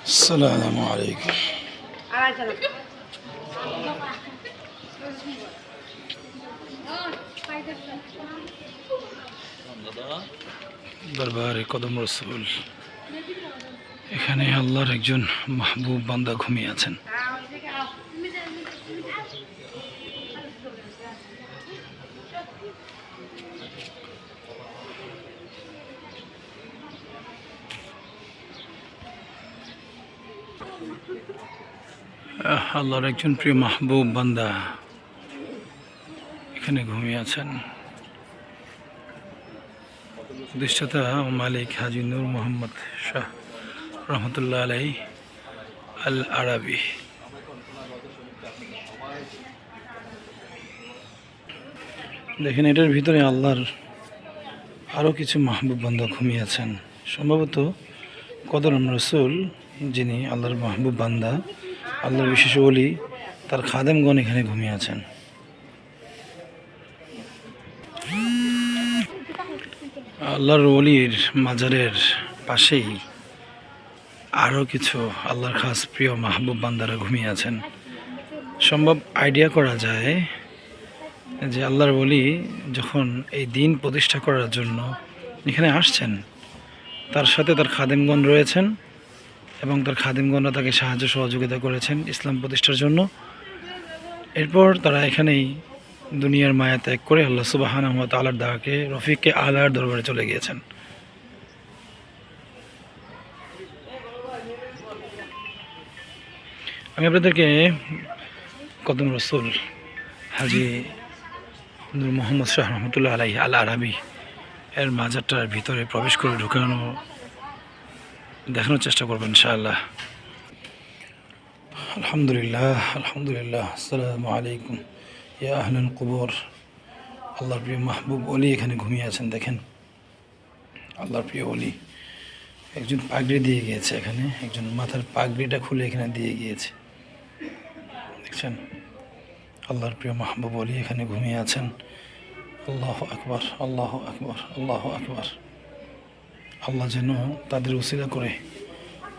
السلام عليكم. দরবারে কদম রসুল, এখানে আল্লাহর একজন মাহবুব বান্দা ঘুমিয়ে আছেন। আল্লাহর একজন প্রিয় মাহবুব বান্দা এখানে ঘুমিয়ে আছেন। প্রতিষ্ঠাতা মালিক হাজি নূর মোহাম্মদ শাহ রহমতুল্লাহ আলাই আল আরাবি। দেখেন, এটার ভিতরে আল্লাহর আরও কিছু মাহবুব বান্দা ঘুমিয়ে আছেন। সম্ভবত কদম রসুল, যিনি আল্লাহর মাহবুব বান্দা, আল্লাহর বিশেষ ওলি, তার খাদেমগণ এখানে ঘুমিয়ে আছেন। আল্লাহর ওলির মাজারের পাশেই আরও কিছু আল্লাহর খাস প্রিয় মাহবুব বান্দারা ঘুমিয়ে আছেন। সম্ভব আইডিয়া করা যায় যে আল্লাহর ওলি যখন এই দিন প্রতিষ্ঠা করার জন্য এখানে আসছেন, তার সাথে তার খাদেমগণ রয়েছেন এবং তার খাদেমগণরা তাকে সাহায্য সহযোগিতা করেছেন ইসলাম প্রতিষ্ঠার জন্য। এরপর তারা এখানেই দুনিয়ার মায়া ত্যাগ করে আল্লাহ সুবহানাহু ওয়া তাআলার ডাকে রফিকে আলার দরবারে চলে গিয়েছেন। আমি আপনাদেরকে কদম রসুল হাজি নূর মোহাম্মদ শাহ রহমতুল্লাহ আলাই আল আরাবি এর মাজারটার ভিতরে প্রবেশ করে দেখানোর চেষ্টা করবেন ইনশাআল্লাহ। আলহামদুলিল্লাহ, আলহামদুলিল্লাহ, আসসালামু আলাইকুম ইয়া আহলাল কুবুর। আল্লাহর প্রিয় মাহবুব ওলি এখানে ঘুমিয়ে আছেন। দেখেন, আল্লাহর প্রিয় ওলি একজন পাগড়ি দিয়ে গিয়েছে, এখানে একজন মাথার পাগড়িটা খুলে এখানে দিয়ে গিয়েছে। দেখছেন, আল্লাহর প্রিয় মাহবুব ওলি এখানে ঘুমিয়ে আছেন। আল্লাহু আকবার, আল্লাহু আকবার, আল্লাহু আকবার। আল্লাহ যেন তাদের উসিলা করে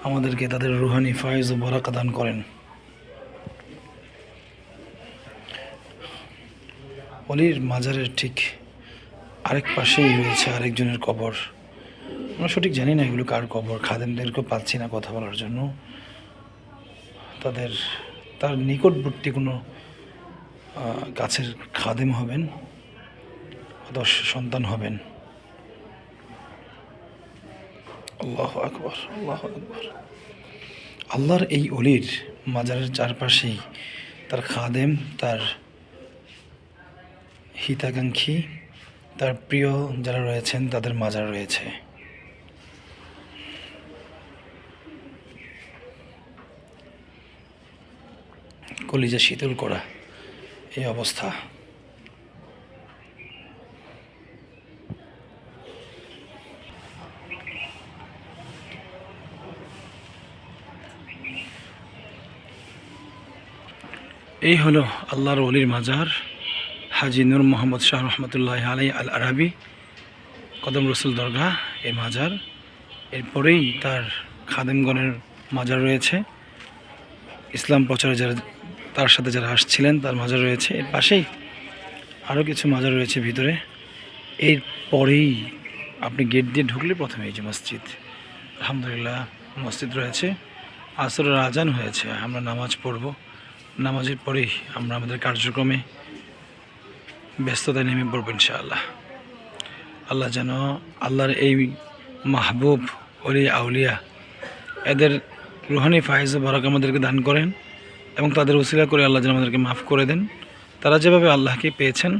আমাদেরকে তাদের রুহানি ফায়েজ ও বরাকা দান করেন। ওলির মাজারের ঠিক আরেক পাশেই রয়েছে আরেকজনের কবর। আমরা সঠিক জানি না এগুলো কার কবর, খাদেমদেরকেও পাচ্ছি না কথা বলার জন্য। তার নিকটবর্তী কোনো কাছের খাদেম হবেন, আদর্শ সন্তান হবেন। আল্লাহু আকবার, আল্লাহু আকবার। আল্লাহর এই ওলির মাজারের চারপাশেই তার খাদেম, তার হিতাকাঙ্ক্ষী, তার প্রিয় যারা রয়েছেন তাদের মাজার রয়েছে। কলিজা শীতল করা এই অবস্থা। এই হলো আল্লাহর ওলির মাজার, হাজি নূর মোহাম্মদ শাহ রহমতুল্লাহ আলাই আল আরাবি, কদম রসুল দরগাহ এই মাজার। এরপরেই তার খাদেমগণের মাজার রয়েছে, ইসলাম প্রচারে তার সাথে যারা আসছিলেন তার মাজার রয়েছে। এর পাশেই আরও কিছু মাজার রয়েছে ভিতরে। এরপরেই আপনি গেট দিয়ে ঢুকলে প্রথমে এই যে মসজিদ, আলহামদুলিল্লাহ মসজিদ রয়েছে। আসরের আজান হয়েছে, আমরা নামাজ পড়ব। নামাজের পরেই আমরা আমাদের কার্যক্রমে ব্যস্ততায় নেমে পড়ব ইনশাআল্লাহ। আল্লাহ যেন আল্লাহর এই মাহবুব ওলি আউলিয়া এদের রুহানি ফায়েজ বরাক আমাদেরকে দান করেন এবং তাদের উসিলা করে আল্লাহ যেন আমাদেরকে মাফ করে দেন। তারা যেভাবে আল্লাহকে পেয়েছেন,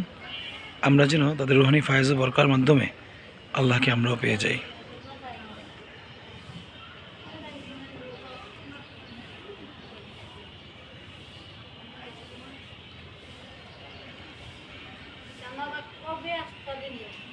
আমরা যেন তাদের রুহানি ফায়েজ বরকার মাধ্যমে আল্লাহকে আমরাও পেয়ে যাই। Jangan lupa